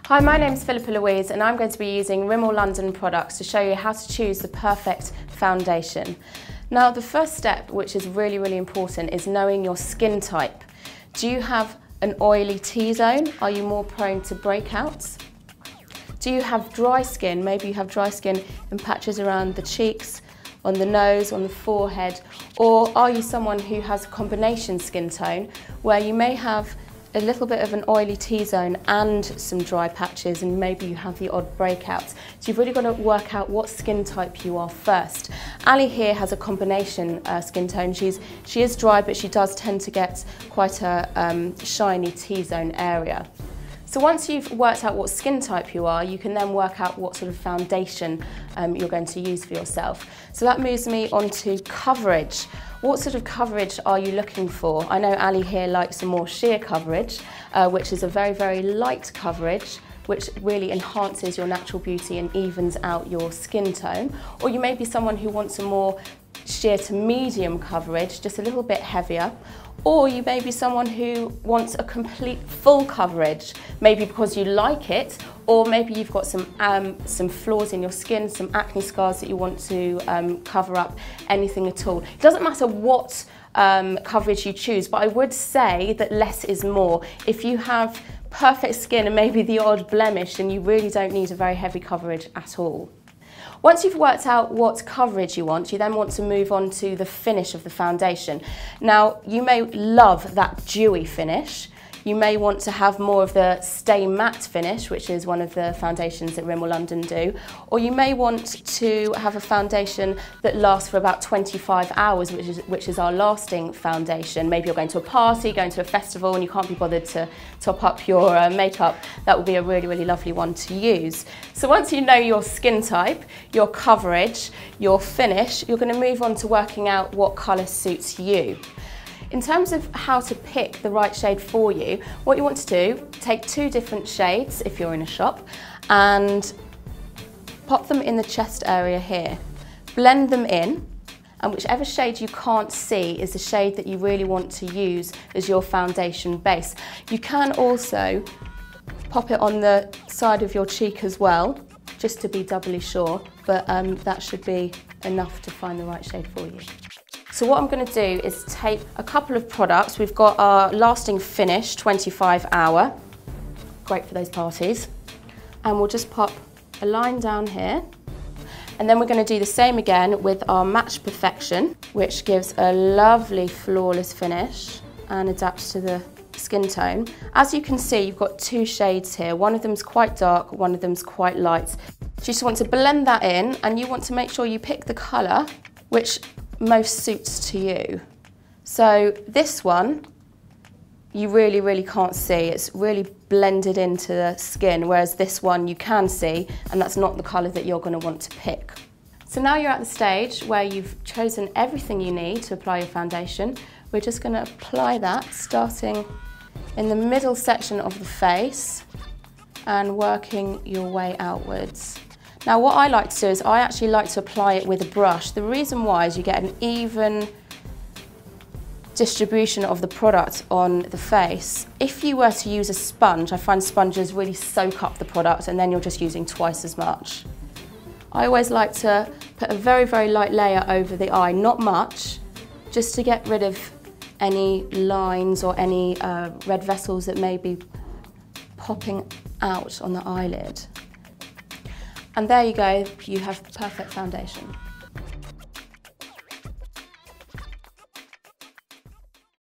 Hi, my name is Philippa Louise and I'm going to be using Rimmel London products to show you how to choose the perfect foundation. Now, the first step, which is really important, is knowing your skin type. Do you have an oily T-zone? Are you more prone to breakouts? Do you have dry skin? Maybe you have dry skin in patches around the cheeks, on the nose, on the forehead, or are you someone who has a combination skin tone where you may have a little bit of an oily T-zone and some dry patches, and maybe you have the odd breakouts. So you've really got to work out what skin type you are first. Ali here has a combination skin tone. She is dry, but she does tend to get quite a shiny T-zone area. So once you've worked out what skin type you are, you can then work out what sort of foundation you're going to use for yourself. So that moves me on to coverage. What sort of coverage are you looking for? I know Ali here likes a more sheer coverage, which is a very light coverage, which really enhances your natural beauty and evens out your skin tone. Or you may be someone who wants a more sheer to medium coverage, just a little bit heavier. Or you may be someone who wants a complete full coverage, maybe because you like it, or maybe you've got some flaws in your skin, some acne scars that you want to cover up, anything at all. It doesn't matter what coverage you choose, but I would say that less is more. If you have perfect skin and maybe the odd blemish, then you really don't need a very heavy coverage at all. Once you've worked out what coverage you want, you then want to move on to the finish of the foundation. Now, you may love that dewy finish. You may want to have more of the Stay Matte finish, which is one of the foundations that Rimmel London do. Or you may want to have a foundation that lasts for about 25 hours, which is our lasting foundation. Maybe you're going to a party, going to a festival, and you can't be bothered to top up your makeup. That would be a really lovely one to use. So once you know your skin type, your coverage, your finish, you're going to move on to working out what colour suits you. In terms of how to pick the right shade for you, what you want to do, take two different shades if you're in a shop and pop them in the chest area here. Blend them in, and whichever shade you can't see is the shade that you really want to use as your foundation base. You can also pop it on the side of your cheek as well, just to be doubly sure, but that should be enough to find the right shade for you. So what I'm going to do is take a couple of products. We've got our Lasting Finish 25 Hour, great for those parties, and we'll just pop a line down here. And then we're going to do the same again with our Match Perfection, which gives a lovely flawless finish and adapts to the skin tone. As you can see, you've got two shades here. One of them's quite dark, one of them's quite light. So you just want to blend that in, and you want to make sure you pick the colour which most suits to you. So this one, you really can't see. It's really blended into the skin, whereas this one you can see, and that's not the colour that you're going to want to pick. So now you're at the stage where you've chosen everything you need to apply your foundation. We're just going to apply that, starting in the middle section of the face and working your way outwards. Now what I like to do is I actually like to apply it with a brush. The reason why is you get an even distribution of the product on the face. If you were to use a sponge, I find sponges really soak up the product and then you're just using twice as much. I always like to put a very light layer over the eye, not much, just to get rid of any lines or any red vessels that may be popping out on the eyelid. And there you go, you have perfect foundation.